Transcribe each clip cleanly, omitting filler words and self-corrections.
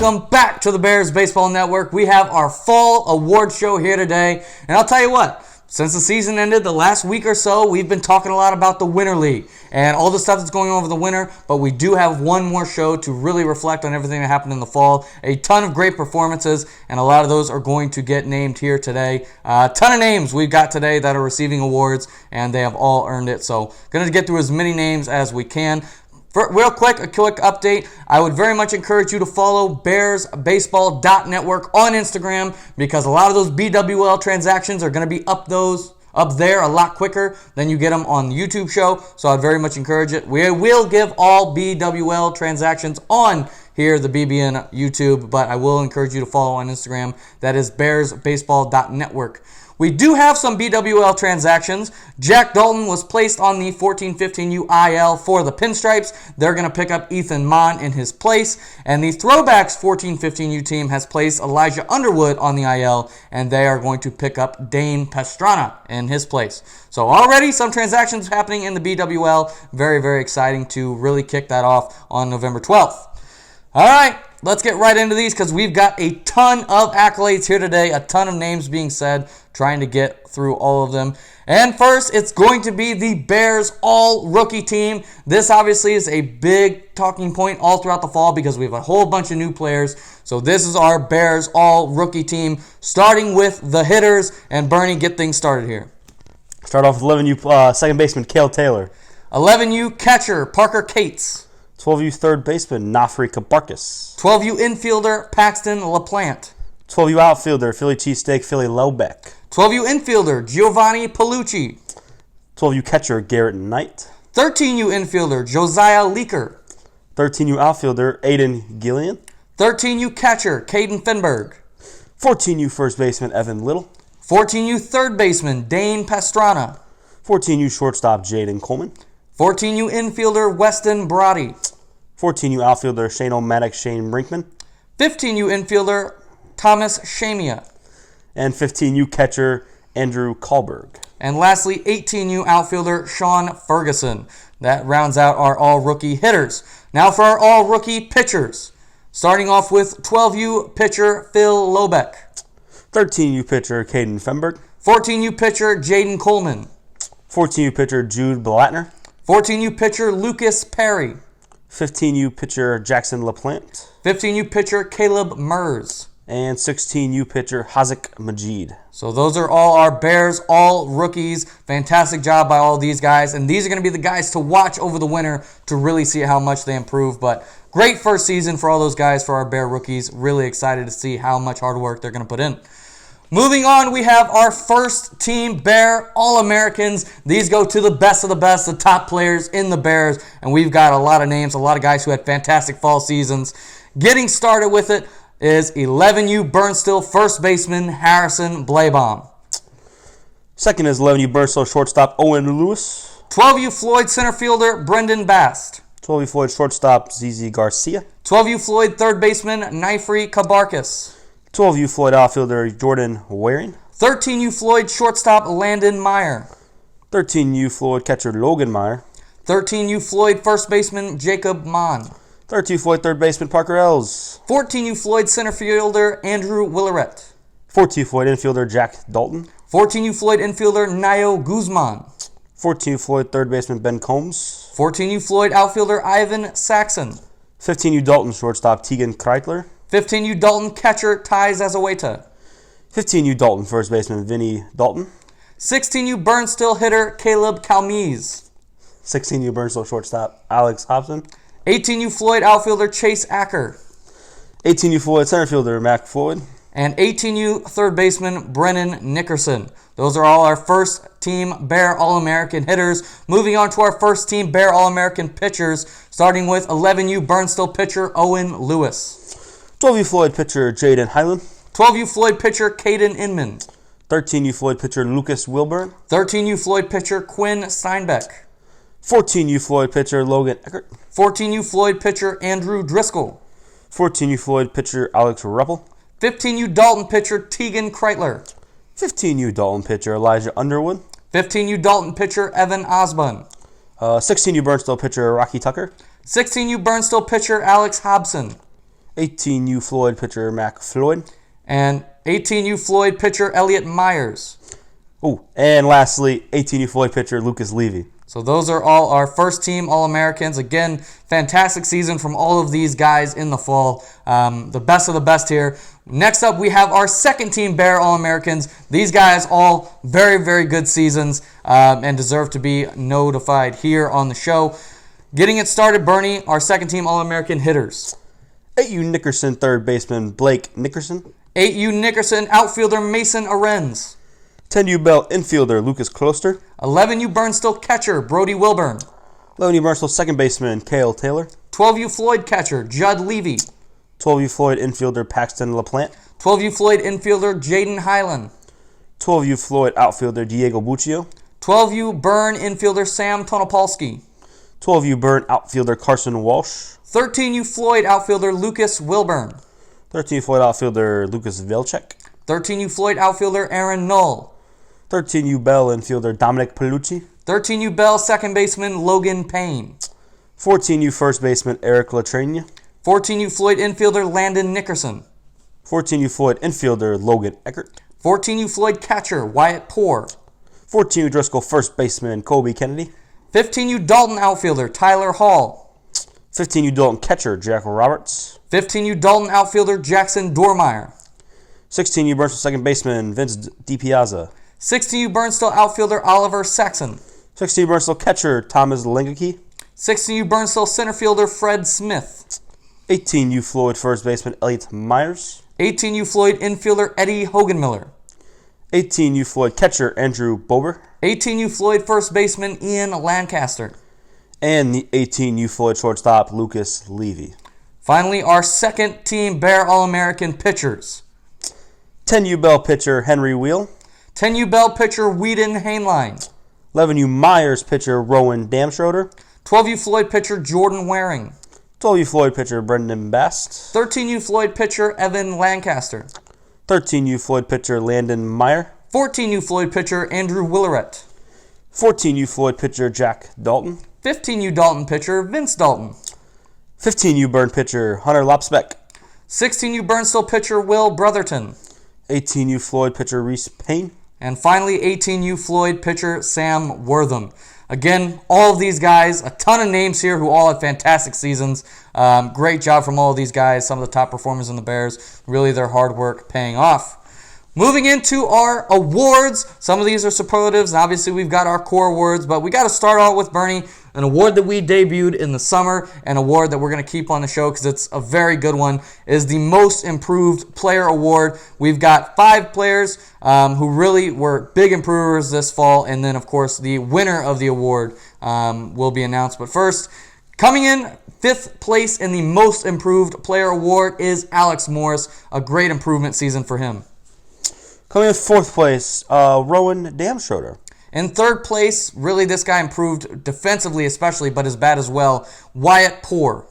Welcome back to the Bears Baseball Network. We have our fall award show here today. And I'll tell you what, since the season ended the last week or so, we've been talking a lot about the Winter League and all the stuff that's going on over the winter. But we do have one more show to really reflect on everything that happened in the fall. A ton of great performances, and a lot of those are going to get named here today. A ton of names we've got today that are receiving awards, and they have all earned it. So going to get through as many names as we can. Real quick, a quick update. I would very much encourage you to follow BearsBaseball.network on Instagram, because a lot of those BWL transactions are going to be up there a lot quicker than you get them on the YouTube show. So I'd very much encourage it. We will give all BWL transactions on here, the BBN YouTube, but I will encourage you to follow on Instagram. That is BearsBaseball.network. We do have some BWL transactions. Jack Dalton was placed on the 14-15U IL for the Pinstripes. They're going to pick up Ethan Mon in his place. And the Throwbacks 14-15U team has placed Elijah Underwood on the IL, and they are going to pick up Dane Pastrana in his place. So already some transactions happening in the BWL. Very, very exciting to really kick that off on November 12th. All right, let's get right into these, because we've got a ton of accolades here today, a ton of names being said, trying to get through all of them. And first, it's going to be the Bears all-rookie team. This obviously is a big talking point all throughout the fall, because we have a whole bunch of new players. So this is our Bears all-rookie team, starting with the hitters. And Bernie, get things started here. Start off with 11U second baseman Cale Taylor. 11U catcher Parker Cates. 12U third baseman Nafri Kabarkis. 12U infielder Paxton LaPlante. 12U outfielder Philly Cheesesteak Philly Lobeck. 12U infielder Giovanni Palucci. 12U catcher Garrett Knight. 13U infielder Josiah Leaker. 13U outfielder Aiden Gillian. 13U catcher Caden Finberg. 14U first baseman Evan Little. 14U third baseman Dane Pastrana. 14U shortstop Jaden Coleman. 14U infielder Weston Brody. 14U outfielder Shane O'Maddox Shane Brinkman. 15U infielder Thomas Shamia. And 15U catcher Andrew Kahlberg. And lastly, 18U outfielder Sean Ferguson. That rounds out our all-rookie hitters. Now for our all-rookie pitchers. Starting off with 12U pitcher Phil Lobeck. 13U pitcher Caden Femberg. 14U pitcher Jaden Coleman. 14U pitcher Jude Blattner. 14U pitcher Lucas Perry. 15U pitcher Jackson LaPlante. 15U pitcher Caleb Mers. And 16U pitcher Hazik Majid. So those are all our Bears, all rookies. Fantastic job by all these guys. And these are going to be the guys to watch over the winter to really see how much they improve. But great first season for all those guys, for our Bear rookies. Really excited to see how much hard work they're going to put in. Moving on, we have our first team Bear All-Americans. These go to the best of the best, the top players in the Bears. And we've got a lot of names, a lot of guys who had fantastic fall seasons. Getting started with it is 11U Burnstill first baseman Harrison Blabaum. Second is 11U Burnstill shortstop Owen Lewis. 12U Floyd center fielder Brendan Bast. 12U Floyd shortstop ZZ Garcia. 12U Floyd third baseman Nafri Kabarkis. 12U Floyd outfielder Jordan Waring. 13U Floyd shortstop Landon Meyer. 13U Floyd catcher Logan Meyer. 13U Floyd first baseman Jacob Mon. 13U Floyd third baseman Parker Ells. 14U Floyd center fielder Andrew Willeret. 14U Floyd infielder Jack Dalton. 14U Floyd infielder Nayo Guzman. 14U Floyd third baseman Ben Combs. 14U Floyd outfielder Ivan Saxon. 15U Dalton shortstop Tegan Kreitler. 15U Dalton catcher Ty Zazaweta. 15U Dalton first baseman Vinny Dalton. 16U Burnstill hitter Caleb Calmese. 16U Burnstill shortstop Alex Hobson. 18U Floyd outfielder Chase Acker. 18U Floyd center fielder Mac Floyd. And 18U third baseman Brennan Nickerson. Those are all our first team Bear All-American hitters. Moving on to our first team Bear All-American pitchers, starting with 11U Burnstill pitcher Owen Lewis. 12U Floyd pitcher Jaden Hyland. 12U Floyd pitcher Caden Inman. 13U Floyd pitcher Lucas Wilburn. 13U Floyd pitcher Quinn Steinbeck. 14U Floyd pitcher Logan Eckert. 14U Floyd pitcher Andrew Driscoll. 14U Floyd pitcher Alex Ruppel. 15U Dalton pitcher Tegan Kreitler. 15U Dalton pitcher Elijah Underwood. 15U Dalton pitcher Evan Osborne. 16U Burnstill pitcher Rocky Tucker. 16U Burnstill pitcher Alex Hobson. 18U Floyd pitcher Mac Floyd. And 18U Floyd pitcher Elliot Myers. Oh, and lastly, 18U Floyd pitcher Lucas Levy. So those are all our first team All-Americans. Again, fantastic season from all of these guys in the fall. The best of the best here. Next up, we have our second team Bear All-Americans. These guys all very, very good seasons and deserve to be notified here on the show. Getting it started, Bernie, our second team All-American hitters. 8U Nickerson third baseman Blake Nickerson. 8U Nickerson outfielder Mason Arens. 10U Bell infielder Lucas Closter. 11U Burnsville catcher Brody Wilburn. 11U Burnsville second baseman Cale Taylor. 12U Floyd catcher Judd Levy. 12U Floyd infielder Paxton LaPlante. 12U Floyd infielder Jaden Highland. 12U Floyd outfielder Diego Buccio. 12U Burn infielder Sam Tonopolsky. 12U Burn outfielder Carson Walsh. 13U Floyd outfielder Lucas Wilburn. 13U Floyd outfielder Lucas Velchek. 13U Floyd outfielder Aaron Null. 13U Bell infielder Dominic Palucci. 13U Bell second baseman Logan Payne. 14U first baseman Eric Latrenia. 14U Floyd infielder Landon Nickerson. 14U Floyd infielder Logan Eckert. 14U Floyd catcher Wyatt Poore. 14U Driscoll first baseman Kobe Kennedy. 15U Dalton outfielder Tyler Hall. 15U Dalton catcher Jack Roberts. 15U Dalton outfielder Jackson Dormeyer. 16U Burnsville second baseman Vince DiPiazza. 16U Burnsville outfielder Oliver Saxon. 16U Burnsville catcher Thomas Lengeke. 16U Burnsville center fielder Fred Smith. 18U Floyd first baseman Elliot Myers. 18U Floyd infielder Eddie Hoganmiller. 18U Floyd catcher Andrew Bober. 18U Floyd first baseman Ian Lancaster. And the 18U Floyd shortstop Lucas Levy. Finally, our second team Bear All-American pitchers. 10U Bell pitcher Henry Wheel. 10U Bell pitcher Whedon Hainline. 11U Myers pitcher Rowan Damschroeder. 12U Floyd pitcher Jordan Waring. 12U Floyd pitcher Brendan Bast. 13U Floyd pitcher Evan Lancaster. 13U Floyd pitcher Landon Meyer. 14U Floyd pitcher Andrew Willeret. 14U Floyd pitcher Jack Dalton. 15U Dalton pitcher Vince Dalton. 15U Burn pitcher Hunter Lopsbeck. 16U Burnsville pitcher Will Brotherton. 18U Floyd pitcher Reese Payne. And finally, 18U Floyd pitcher Sam Wortham. Again, all of these guys, a ton of names here who all had fantastic seasons. Great job from all of these guys, some of the top performers in the Bears. Really, their hard work paying off. Moving into our awards, some of these are superlatives, and obviously we've got our core awards, but we got to start out with, Bernie, an award that we debuted in the summer, an award that we're going to keep on the show because it's a very good one, is the Most Improved Player Award. We've got 5 players who really were big improvers this fall, and then, of course, the winner of the award will be announced. But first, coming in 5th place in the Most Improved Player Award is Alex Morris. A great improvement season for him. Coming in 4th place, Rowan Damschroeder. In 3rd place, really this guy improved defensively especially, but is bad as well, Wyatt Poore.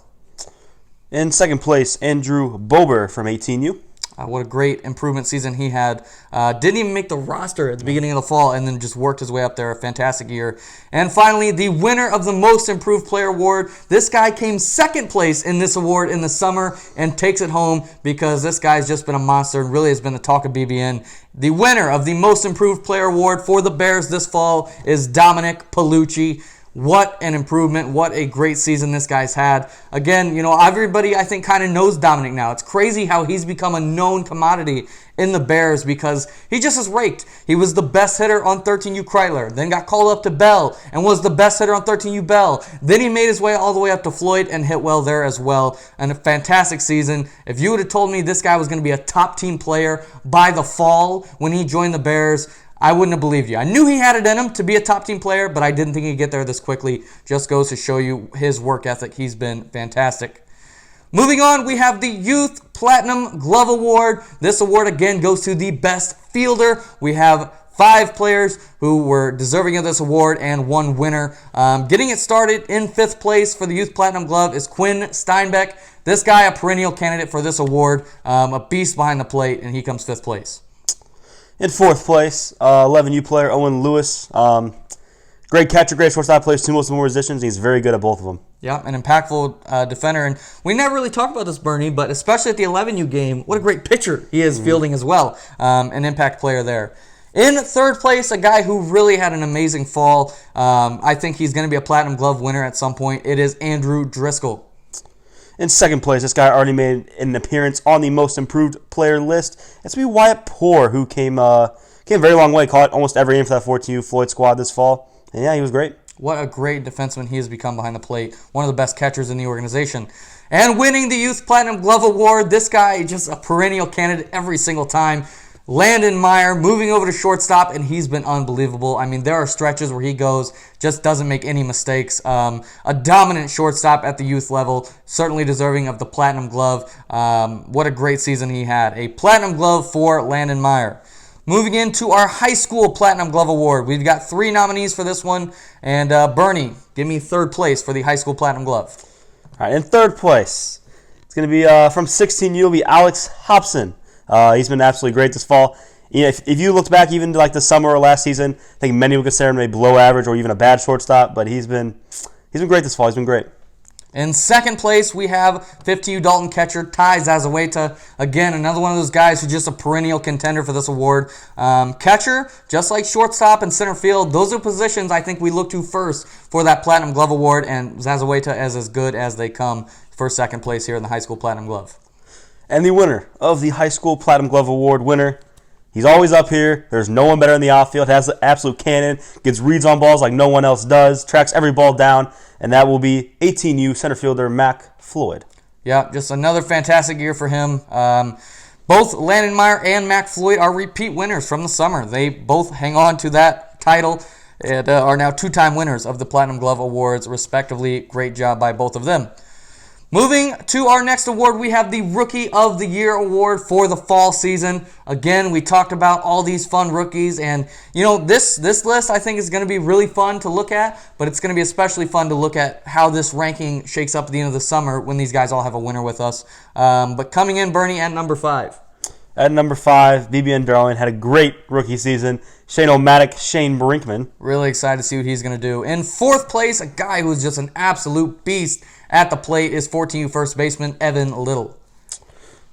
In 2nd place, Andrew Bober from 18U. What a great improvement season he had. Didn't even make the roster at the beginning of the fall and then just worked his way up there. A fantastic year. And finally, the winner of the Most Improved Player Award. This guy came 2nd place in this award in the summer and takes it home because this guy's just been a monster and really has been the talk of BBN. The winner of the Most Improved Player Award for the Bears this fall is Dominic Palucci. What an improvement. What a great season this guy's had. Again, you know, everybody I think kind of knows Dominic now. It's crazy how he's become a known commodity in the Bears because he just is raked. He was the best hitter on 13U Kreitler, then got called up to Bell and was the best hitter on 13U Bell. Then he made his way all the way up to Floyd and hit well there as well. And a fantastic season. If you would have told me this guy was going to be a top team player by the fall when he joined the Bears, I wouldn't have believed you. I knew he had it in him to be a top team player, but I didn't think he'd get there this quickly. Just goes to show you his work ethic. He's been fantastic. Moving on, we have the Youth Platinum Glove Award. This award again goes to the best fielder. We have 5 players who were deserving of this award and 1 winner. Getting it started in 5th place for the Youth Platinum Glove is Quinn Steinbeck. This guy, a perennial candidate for this award, a beast behind the plate, and he comes 5th place. In 4th place, 11U player Owen Lewis. Great catcher, great shortstop, plays 2 most important positions. He's very good at both of them. Yeah, an impactful defender. And we never really talked about this, Bernie, but especially at the 11U game, what a great pitcher he is fielding as well. An impact player there. In third place, a guy who really had an amazing fall. I think he's going to be a Platinum Glove winner at some point. It is Andrew Driscoll. In second place, this guy already made an appearance on the most improved player list. It's going to be Wyatt Poore, who came a very long way, caught almost every game for that 14U Floyd squad this fall. And yeah, he was great. What a great defenseman he has become behind the plate. One of the best catchers in the organization. And winning the Youth Platinum Glove Award, this guy just a perennial candidate every single time. Landon Meyer moving over to shortstop, and he's been unbelievable. I mean, there are stretches where he goes, just doesn't make any mistakes. A dominant shortstop at the youth level, certainly deserving of the Platinum Glove. What a great season he had. A Platinum Glove for Landon Meyer. Moving into our High School Platinum Glove Award. We've got 3 nominees for this one. And Bernie, give me third place for the High School Platinum Glove. All right, in third place, it's going to be from 16U, it'll be Alex Hobson. He's been absolutely great this fall. You know, if you looked back even to like the summer or last season, I think many would consider him a below average or even a bad shortstop, but he's been great this fall. He's been great. In second place, we have 50U Dalton catcher Ty Zazueta. Again, another one of those guys who's just a perennial contender for this award. Catcher, just like shortstop and center field, those are positions I think we look to first for that Platinum Glove Award, and Zazueta is as good as they come for second place here in the High School Platinum Glove. And the winner of the High School Platinum Glove Award winner, he's always up here. There's no one better in the outfield. Has the absolute cannon. Gets reads on balls like no one else does. Tracks every ball down. And that will be 18U center fielder Mac Floyd. Yeah, just another fantastic year for him. Both Landon Meyer and Mac Floyd are repeat winners from the summer. They both hang on to that title and are now 2-time winners of the Platinum Glove Awards, respectively. Great job by both of them. Moving to our next award, we have the Rookie of the Year award for the fall season. Again, we talked about all these fun rookies, and you know this list I think is going to be really fun to look at, but it's going to be especially fun to look at how this ranking shakes up at the end of the summer when these guys all have a winner with us. But coming in, Bernie, at number 5. At number 5, BBN Darling had a great rookie season. Shane O'Maddock, Shane Brinkman. Really excited to see what he's going to do. In fourth place, a guy who's just an absolute beast at the plate is 14U first baseman Evan Little.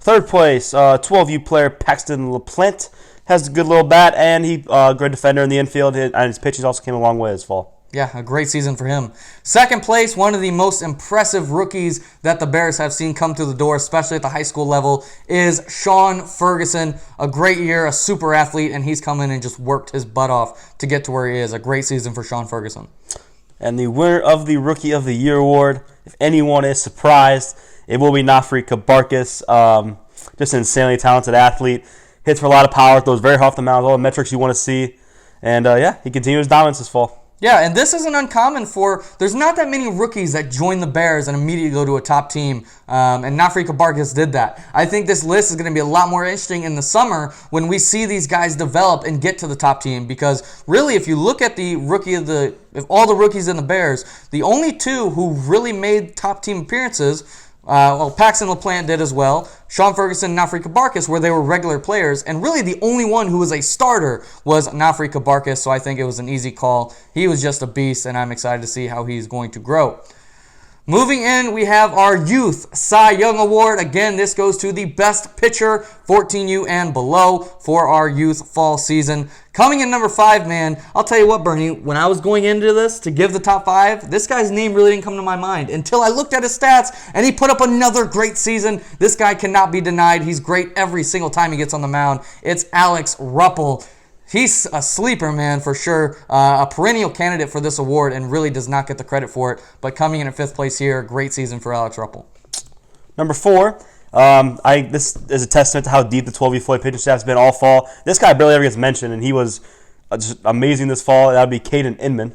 Third place, 12U player Paxton LaPlante has a good little bat, and he great defender in the infield, and his pitches also came a long way this fall. Yeah, a great season for him. Second place, one of the most impressive rookies that the Bears have seen come through the door, especially at the high school level, is Sean Ferguson. A great year, a super athlete, and he's come in and just worked his butt off to get to where he is. A great season for Sean Ferguson. And the winner of the Rookie of the Year award, if anyone is surprised, it will be Nafri Kabarkis. Just an insanely talented athlete. Hits for a lot of power, throws very hard off the mound, all the metrics you want to see. And yeah, he continues his dominance this fall. Yeah, and this isn't uncommon there's not that many rookies that join the Bears and immediately go to a top team, and Nafri Kabarkis did that. I think this list is going to be a lot more interesting in the summer when we see these guys develop and get to the top team, because really if you look at if all the rookies in the Bears, the only 2 who really made top team appearances, Paxton LaPlante did as well. Sean Ferguson and Nafri Kabarkis, where they were regular players. And really the only one who was a starter was Nafri Kabarkis, so I think it was an easy call. He was just a beast, and I'm excited to see how he's going to grow. Moving in, we have our Youth Cy Young Award. Again, this goes to the best pitcher, 14U and below, for our youth fall season. Coming in number 5, man, I'll tell you what, Bernie, when I was going into this to give the top 5, this guy's name really didn't come to my mind until I looked at his stats, and he put up another great season. This guy cannot be denied. He's great every single time he gets on the mound. It's Alex Ruppel. He's a sleeper, man, for sure. A perennial candidate for this award and really does not get the credit for it. But coming in at 5th place here, great season for Alex Ruppel. Number 4, this is a testament to how deep the 12U Floyd pitching staff has been all fall. This guy barely ever gets mentioned, and he was just amazing this fall. That would be Caden Inman.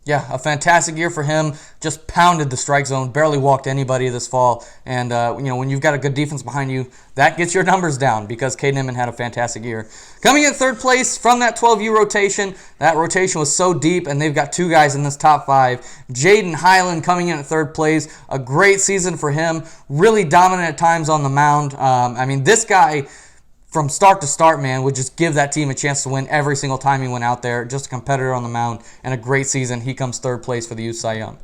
Yeah, a fantastic year for him. Just pounded the strike zone, barely walked anybody this fall. And, when you've got a good defense behind you, that gets your numbers down because Caden Inman had a fantastic year. Coming in 3rd place from that 12U rotation, that rotation was so deep, and they've got 2 guys in this top 5. Jaden Highland coming in at 3rd place. A great season for him. Really dominant at times on the mound. This guy, from start to start, man, would just give that team a chance to win every single time he went out there. Just a competitor on the mound and a great season. He comes 3rd place for the Youth Cy Young.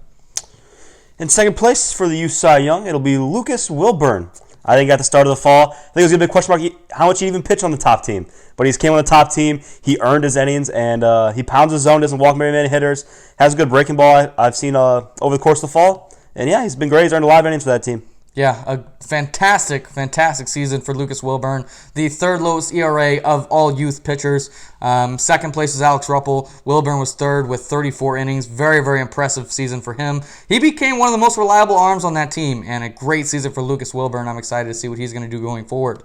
In second place for the U Cy Young, it'll be Lucas Wilburn. I think at the start of the fall, I think it was going to be a question mark how much he even pitched on the top team. But he's came on the top team. He earned his innings, and he pounds his zone, doesn't walk very many hitters, has a good breaking ball I've seen over the course of the fall. And, yeah, he's been great. He's earned a lot of innings for that team. Yeah, a fantastic season for Lucas Wilburn. The third lowest ERA of all youth pitchers. Second place is Alex Ruppel. Wilburn was third with 34 innings. Very, very impressive season for him. He became one of the most reliable arms on that team, and a great season for Lucas Wilburn. I'm excited to see what he's going to do going forward.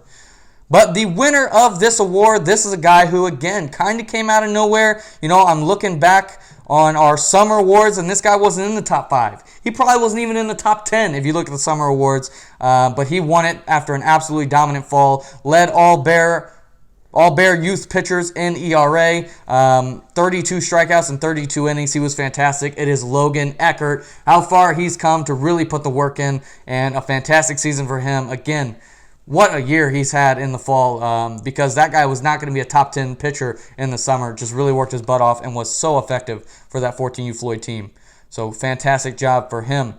But the winner of this award, this is a guy who, again, kind of came out of nowhere. You know, I'm looking back on our summer awards, and this guy wasn't in the top 5. He probably wasn't even in the top 10 if you look at the summer awards, but he won it after an absolutely dominant fall. Led all Bear youth pitchers in ERA, 32 strikeouts and 32 innings. He was fantastic. It is Logan Eckert. How far he's come to really put the work in, and a fantastic season for him. Again, what a year he's had in the fall, because that guy was not going to be a top 10 pitcher in the summer. Just really worked his butt off and was so effective for that 14U Floyd team. So fantastic job for him.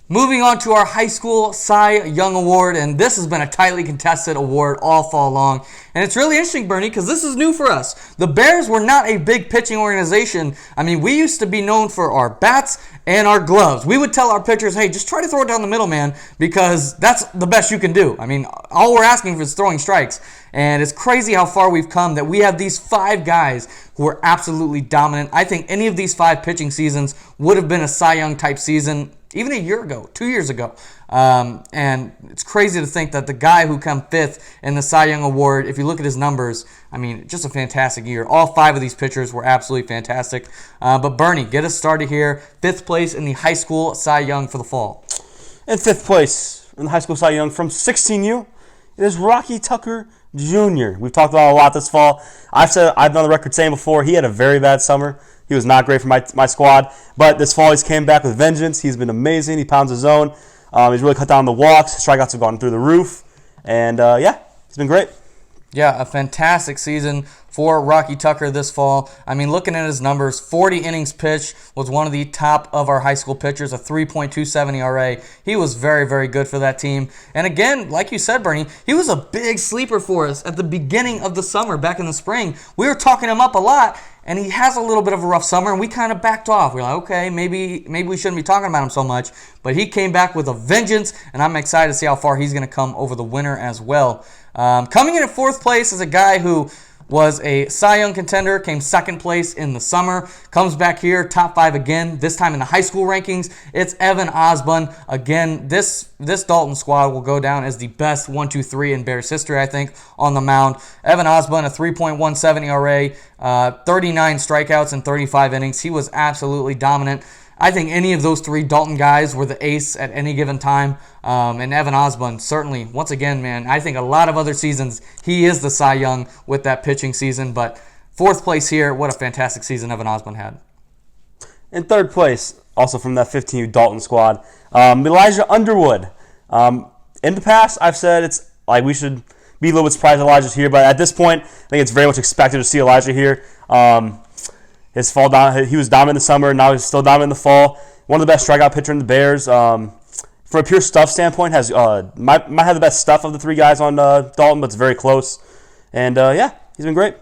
Moving on to our High School Cy Young Award, and this has been a tightly contested award all fall long. And it's really interesting, Bernie, because this is new for us. The Bears were not a big pitching organization. I mean, we used to be known for our bats and our gloves. We would tell our pitchers, hey, just try to throw it down the middle, man, because that's the best you can do. I mean, all we're asking for is throwing strikes. And it's crazy how far we've come that we have these 5 guys who are absolutely dominant. I think any of these 5 pitching seasons would have been a Cy Young type season even a year ago, 2 years ago. And it's crazy to think that the guy who come 5th in the Cy Young Award, if you look at his numbers, I mean, just a fantastic year. All 5 of these pitchers were absolutely fantastic. But Bernie, get us started here. 5th place in the High School Cy Young for the fall. In 5th place in the High School Cy Young from 16U, it is Rocky Tucker Jr. We've talked about it a lot this fall. I've been on the record saying before, he had a very bad summer. He was not great for my squad. But this fall, he's came back with vengeance. He's been amazing. He pounds his zone. He's really cut down the walks. His strikeouts have gone through the roof. And, yeah, he's been great. Yeah, a fantastic season for Rocky Tucker this fall. I mean, looking at his numbers, 40 innings pitched, was one of the top of our high school pitchers, a 3.27 ERA. He was very, very good for that team. And again, like you said, Bernie, he was a big sleeper for us at the beginning of the summer, back in the spring. We were talking him up a lot, and he has a little bit of a rough summer, and we kind of backed off. We're like, okay, maybe we shouldn't be talking about him so much. But he came back with a vengeance, and I'm excited to see how far he's going to come over the winter as well. Coming in at 4th place is a guy who was a Cy Young contender, came 2nd place in the summer, comes back here, top 5 again, this time in the high school rankings. It's Evan Osborne. Again, this Dalton squad will go down as the best 1-2-3 in Bears history, I think, on the mound. Evan Osborne, a 3.17 ERA, 39 strikeouts in 35 innings. He was absolutely dominant. I think any of those 3 Dalton guys were the ace at any given time. And Evan Osborne, certainly, once again, man, I think a lot of other seasons, he is the Cy Young with that pitching season. But 4th place here, what a fantastic season Evan Osborne had. In 3rd place, also from that 15U Dalton squad, Elijah Underwood. In the past, I've said it's like we should be a little bit surprised Elijah's here. But at this point, I think it's very much expected to see Elijah here. His fall down, he was dominant in the summer. Now he's still dominant in the fall. One of the best strikeout pitcher in the Bears. From a pure stuff standpoint, has might have the best stuff of the 3 guys on Dalton, but it's very close. And yeah, he's been great.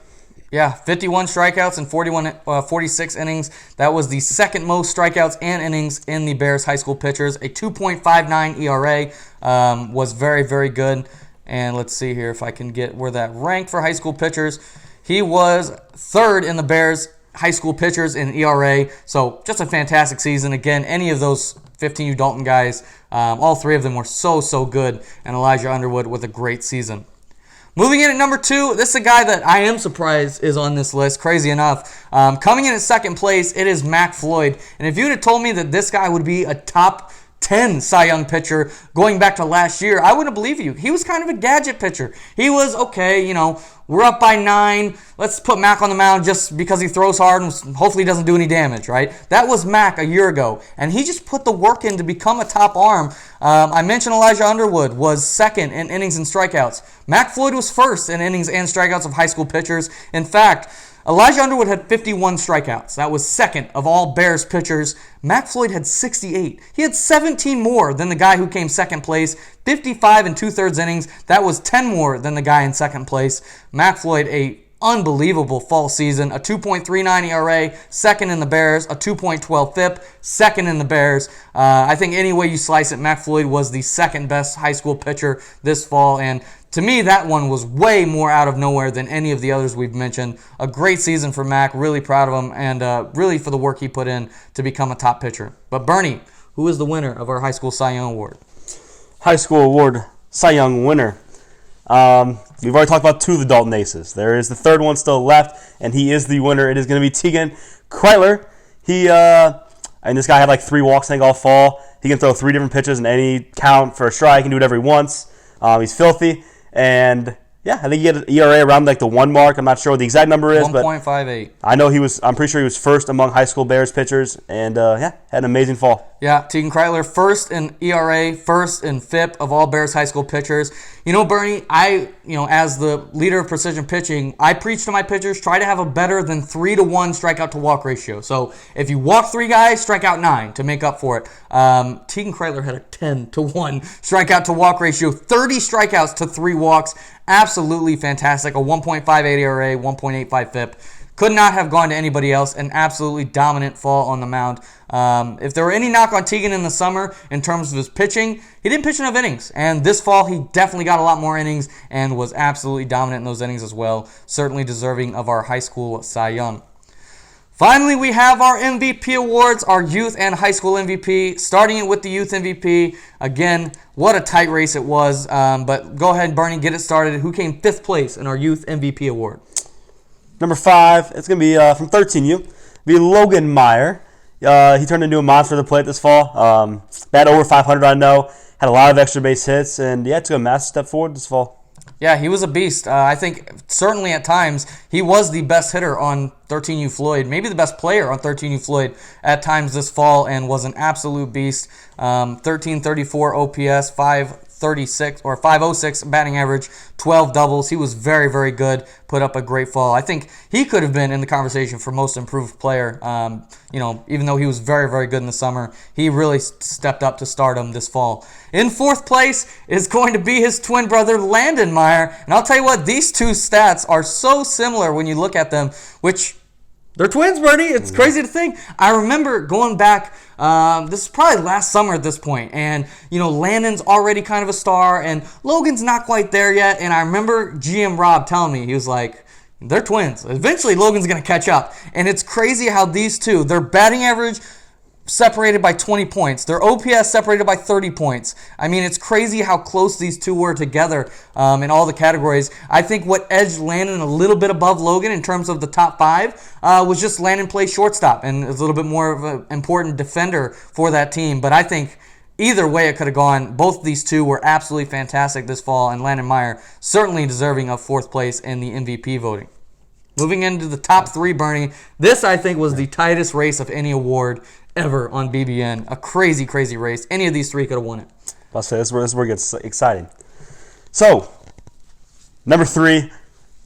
Yeah, 51 strikeouts and 46 innings. That was the 2nd most strikeouts and innings in the Bears high school pitchers. A 2.59 ERA was very, very good. And let's see here if I can get where that ranked for high school pitchers. He was 3rd in the Bears high school pitchers in ERA. So just a fantastic season. Again, any of those 15U Dalton guys, all 3 of them were so good. And Elijah Underwood with a great season. Moving in at number 2, this is a guy that I am surprised is on this list, crazy enough. Coming in at 2nd place, it is Mac Floyd. And if you'd have told me that this guy would be a top 10 Cy Young pitcher going back to last year, I wouldn't believe you. He was kind of a gadget pitcher. He was, okay, we're up by 9. Let's put Mac on the mound just because he throws hard and hopefully doesn't do any damage, right? That was Mac a year ago, and he just put the work in to become a top arm. I mentioned Elijah Underwood was 2nd in innings and strikeouts. Mac Floyd was 1st in innings and strikeouts of high school pitchers. In fact, Elijah Underwood had 51 strikeouts. That was second of all Bears pitchers. Mac Floyd had 68. He had 17 more than the guy who came second place. 55 and 2/3 innings. That was 10 more than the guy in second place. Mac Floyd, a unbelievable fall season. A 2.39 ERA, second in the Bears. A 2.12 FIP, second in the Bears. I think any way you slice it, Mac Floyd was the second best high school pitcher this fall. And to me, that one was way more out of nowhere than any of the others we've mentioned. A great season for Mac. Really proud of him, and really for the work he put in to become a top pitcher. But Bernie, who is the winner of our High School Cy Young Award? High School Award Cy Young winner. We've already talked about two of the Dalton Aces. There is the third one still left, and he is the winner. It is going to be Tegan Kreitler. And this guy had like 3 walks, I think, all fall. He can throw 3 different pitches in any count for a strike. He can do it every once. He's filthy. And yeah, I think he had an ERA around like the 1 mark. I'm not sure what the exact number is, 1.58. But I know I'm pretty sure he was first among high school Bears pitchers, and had an amazing fall. Yeah, Tegan Kreitler, first in ERA, first in FIP of all Bears high school pitchers. You know, Bernie, as the leader of precision pitching, I preach to my pitchers, try to have a better than 3-to-1 strikeout to walk ratio. So if you walk 3 guys, strike out 9 to make up for it. Tegan Kreitler had a 10-to-1 strikeout to walk ratio, 30 strikeouts to 3 walks. Absolutely fantastic. A 1.58 ERA, 1.85 FIP. Could not have gone to anybody else. An absolutely dominant fall on the mound. If there were any knock on Tegan in the summer in terms of his pitching, he didn't pitch enough innings. And this fall, he definitely got a lot more innings and was absolutely dominant in those innings as well. Certainly deserving of our high school Cy Young. Finally, we have our MVP awards, our youth and high school MVP. Starting it with the youth MVP. Again, what a tight race it was. But go ahead, Bernie, get it started. Who came 5th place in our youth MVP award? Number 5, it's going to be from 13U. Be Logan Meyer. He turned into a monster to play at this fall. Bat over 500, I know. Had a lot of extra base hits, and yeah, took a massive step forward this fall. Yeah, he was a beast. I think certainly at times he was the best hitter on 13U Floyd, maybe the best player on 13U Floyd at times this fall, and was an absolute beast. 1334 OPS, 536 or 506 batting average, 12 doubles. He was very, very good. Put up a great fall. I think he could have been in the conversation for most improved player. Even though he was very, very good in the summer, he really stepped up to stardom this fall. In 4th place is going to be his twin brother, Landon Meyer. And I'll tell you what, these two stats are so similar when you look at them, which they're twins, Bernie. It's crazy to think. I remember going back, this is probably last summer at this point, and, Landon's already kind of a star, and Logan's not quite there yet. And I remember GM Rob telling me, he was like, they're twins. Eventually, Logan's going to catch up. And it's crazy how these two, their batting average separated by 20 points. Their OPS separated by 30 points. I mean, it's crazy how close these two were together in all the categories. I think what edged Landon a little bit above Logan in terms of the top 5 was just Landon plays shortstop and is a little bit more of an important defender for that team. But I think either way it could have gone. Both of these two were absolutely fantastic this fall, and Landon Meyer certainly deserving of 4th place in the MVP voting. Moving into the top 3, Bernie, this I think was the tightest race of any award ever on BBN. A crazy, crazy race. Any of these 3 could have won it. I'll say this is where it gets exciting. So, number 3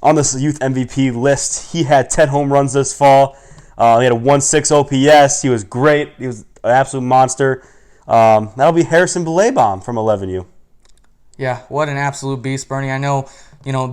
on this youth MVP list, he had 10 home runs this fall. He had a 1.6 OPS. He was great. He was an absolute monster. That'll be Harrison Belaybom from 11U. Yeah, what an absolute beast, Bernie. I know,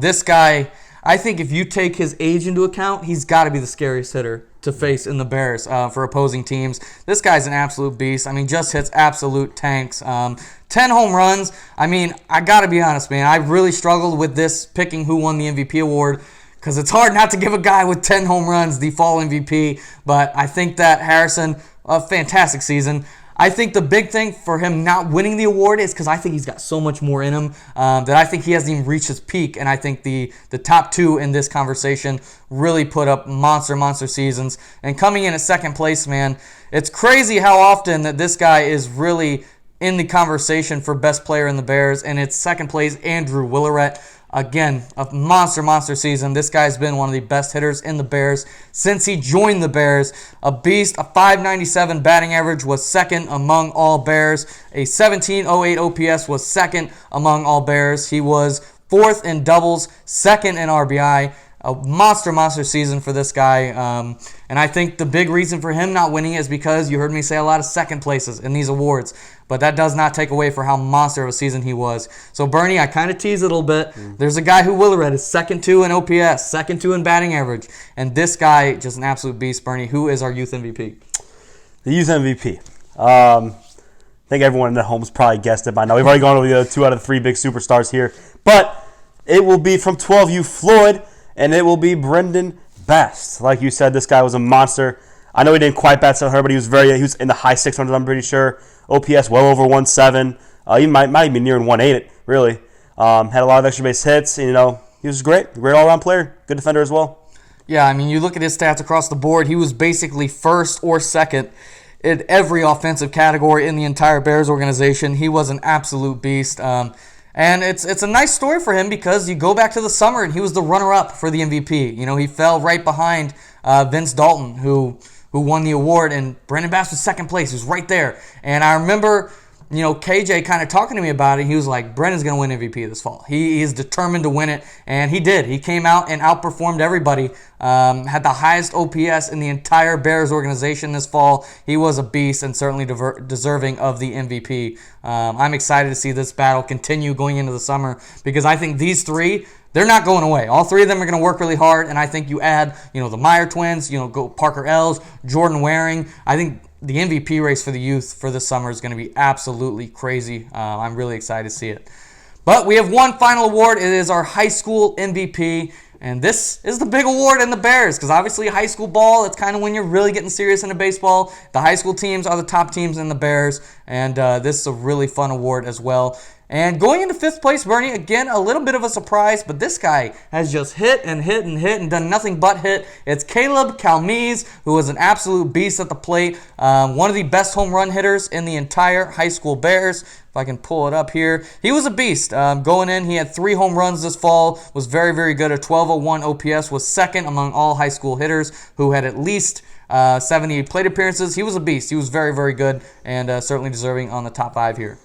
this guy, I think if you take his age into account, he's got to be the scariest hitter to face in the Bears for opposing teams. This guy's an absolute beast. I mean, just hits absolute tanks. 10 home runs. I mean, I got to be honest, man. I really struggled with this, picking who won the MVP award, because it's hard not to give a guy with 10 home runs the fall MVP. But I think that Harrison, a fantastic season. I think the big thing for him not winning the award is because I think he's got so much more in him that I think he hasn't even reached his peak. And I think the top 2 in this conversation really put up monster seasons. And coming in at 2nd place, man, it's crazy how often that this guy is really in the conversation for best player in the Bears. And it's 2nd place, Andrew Willeret. Again, a monster season. This guy's been one of the best hitters in the Bears since he joined the Bears. A beast, a 597 batting average, was 2nd among all Bears. A 1708 OPS was 2nd among all Bears. He was 4th in doubles, 2nd in RBI. a monster season for this guy. And I think the big reason for him not winning is because you heard me say a lot of second places in these awards. But that does not take away for how monster of a season he was. So, Bernie, I kind of teased it a little bit. There's a guy who Willerette is second to in OPS, second to in batting average. And this guy, just an absolute beast. Bernie, who is our youth MVP? The youth MVP. I think everyone at home has probably guessed it by now. We've already gone over the other 2 out of 3 big superstars here. But it will be from 12U Floyd, and it will be Brendan Best. Like you said, this guy was a monster. I know he didn't quite bat 700, but he was in the high 600s, I'm pretty sure. OPS well over 1.7. He might even be nearing 1.8, really. Had a lot of extra base hits. And, he was great all-around player. Good defender as well. Yeah, I mean, you look at his stats across the board. He was basically first or second in every offensive category in the entire Bears organization. He was an absolute beast. And it's a nice story for him because you go back to the summer and he was the runner-up for the MVP. He fell right behind Vince Dalton, who won the award, and Brendan Bass was second place. He was right there. And I remember, KJ kind of talking to me about it. He was like, Brendan's going to win MVP this fall. He is determined to win it, and he did. He came out and outperformed everybody. Had the highest OPS in the entire Bears organization this fall. He was a beast and certainly deserving of the MVP. I'm excited to see this battle continue going into the summer because I think these three, they're not going away. All three of them are going to work really hard, and I think you add, the Meyer twins, go Parker Ells, Jordan Waring. I think the MVP race for the youth for this summer is going to be absolutely crazy. I'm really excited to see it. But we have one final award. It is our high school MVP, and this is the big award in the Bears because obviously high school ball, it's kind of when you're really getting serious into baseball. The high school teams are the top teams in the Bears, and this is a really fun award as well. And going into 5th place, Bernie, again, a little bit of a surprise, but this guy has just hit and done nothing but hit. It's Caleb Calmese, who was an absolute beast at the plate. One of the best home run hitters in the entire high school Bears. If I can pull it up here. He was a beast. Going in, he had 3 home runs this fall, was very, very good. A 1201 OPS, was second among all high school hitters who had at least 70 plate appearances. He was a beast. He was very, very good and certainly deserving on the top 5 here.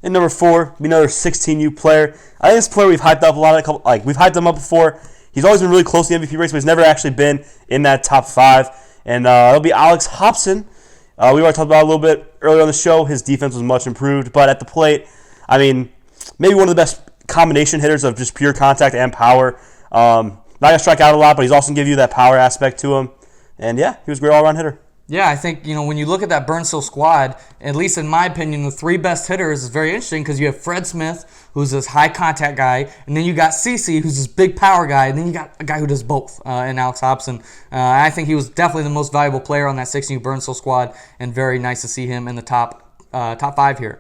And number 4, another 16U player. I think this player we've hyped up a lot. We've hyped him up before. He's always been really close to the MVP race, but he's never actually been in that top 5. And it'll be Alex Hobson. We already talked about it a little bit earlier on the show. His defense was much improved, but at the plate, maybe one of the best combination hitters of just pure contact and power. Not gonna strike out a lot, but he's also gonna give you that power aspect to him. And yeah, he was a great all-around hitter. Yeah, I think, when you look at that Burnsville squad, at least in my opinion, the 3 best hitters is very interesting because you have Fred Smith, who's this high-contact guy, and then you got CeCe, who's this big power guy, and then you got a guy who does both in Alex Hobson. I think he was definitely the most valuable player on that 16U Burnsville squad, and very nice to see him in the top 5 here.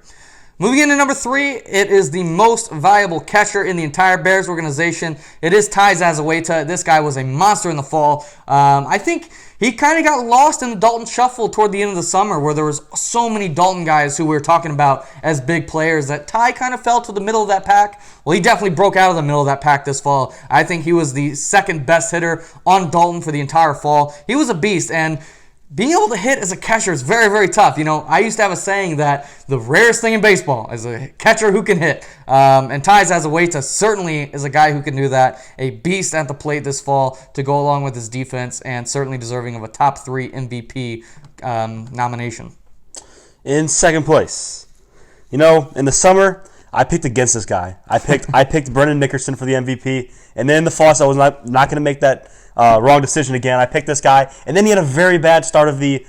Moving into number 3, it is the most valuable catcher in the entire Bears organization. It is Ty Zazueta. This guy was a monster in the fall. I think he kind of got lost in the Dalton shuffle toward the end of the summer where there was so many Dalton guys who we were talking about as big players that Ty kind of fell to the middle of that pack. Well, he definitely broke out of the middle of that pack this fall. I think he was the second best hitter on Dalton for the entire fall. He was a beast, and being able to hit as a catcher is very, very tough. I used to have a saying that the rarest thing in baseball is a catcher who can hit. And Ty Zazueta certainly is a guy who can do that. A beast at the plate this fall to go along with his defense and certainly deserving of a top 3 MVP nomination. In 2nd place, in the summer, I picked against this guy. I picked Brendan Nickerson for the MVP. And then in the fall, I was not going to make that wrong decision again. I picked this guy, and then he had a very bad start of the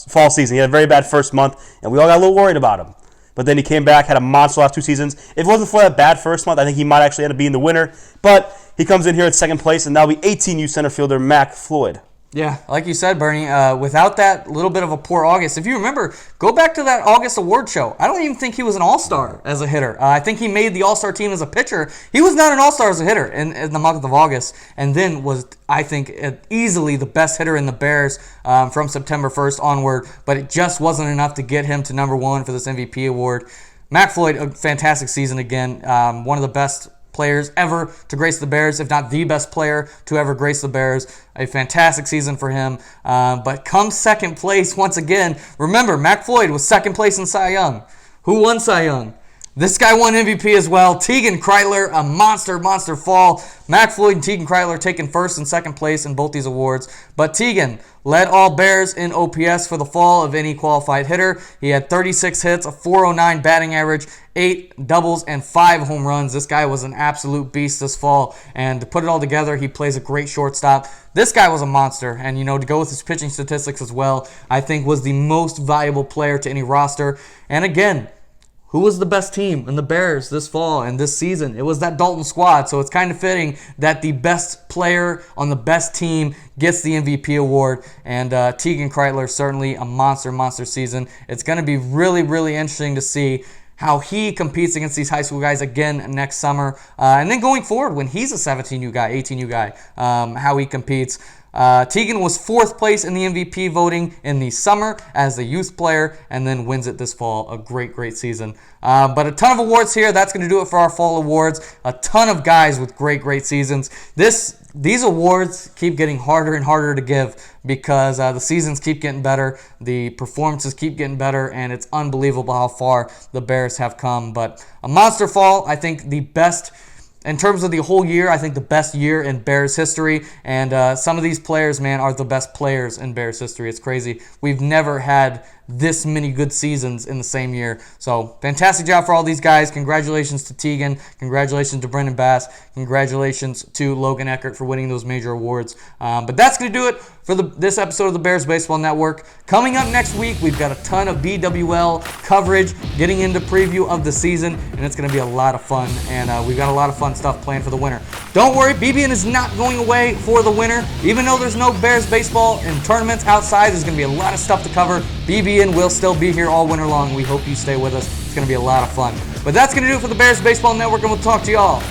fall season. He had a very bad first month, and we all got a little worried about him. But then he came back, had a monster last 2 seasons. If it wasn't for that bad first month, I think he might actually end up being the winner. But he comes in here at 2nd place, and now be 18U center fielder Mac Floyd. Yeah, like you said, Bernie, without that little bit of a poor August, if you remember, go back to that August award show. I don't even think he was an all-star as a hitter. I think he made the all-star team as a pitcher. He was not an all-star as a hitter in the month of August, and then was, I think, easily the best hitter in the Bears from September 1st onward, but it just wasn't enough to get him to number 1 for this MVP award. Mac Floyd, a fantastic season again, one of the best players ever to grace the Bears, if not the best player to ever grace the Bears. A fantastic season for him. But come 2nd place once again, remember, Mac Floyd was 2nd place in Cy Young. Who won Cy Young? This guy won MVP as well. Tegan Kreitler, a monster fall. Mac Floyd and Tegan Kreitler taking first and second place in both these awards. But Tegan led all Bears in OPS for the fall of any qualified hitter. He had 36 hits, a 409 batting average, 8 doubles, and 5 home runs. This guy was an absolute beast this fall. And to put it all together, he plays a great shortstop. This guy was a monster. And, to go with his pitching statistics as well, I think was the most valuable player to any roster. And again, who was the best team in the Bears this fall and this season? It was that Dalton squad, so it's kind of fitting that the best player on the best team gets the MVP award, and Tegan Kreitler, certainly a monster season. It's going to be really interesting to see how he competes against these high school guys again next summer, and then going forward when he's a 17U guy, 18U guy, how he competes. Tegan was 4th place in the MVP voting in the summer as a youth player and then wins it this fall. A great season. But a ton of awards here. That's going to do it for our fall awards. A ton of guys with great seasons. These awards keep getting harder and harder to give because the seasons keep getting better, the performances keep getting better, and it's unbelievable how far the Bears have come. But a monster fall, I think the best. In terms of the whole year, I think the best year in Bears history. And some of these players, man, are the best players in Bears history. It's crazy. We've never had this many good seasons in the same year. So, fantastic job for all these guys. Congratulations to Tegan. Congratulations to Brendan Bass. Congratulations to Logan Eckert for winning those major awards. But that's going to do it for this episode of the Bears Baseball Network. Coming up next week, we've got a ton of BWL coverage, getting into preview of the season, and it's going to be a lot of fun. And we've got a lot of fun stuff planned for the winter. Don't worry, BBN is not going away for the winter. Even though there's no Bears baseball and tournaments outside, there's going to be a lot of stuff to cover. BBN will still be here all winter long. We hope you stay with us. It's going to be a lot of fun. But that's going to do it for the Bears Baseball Network, and we'll talk to y'all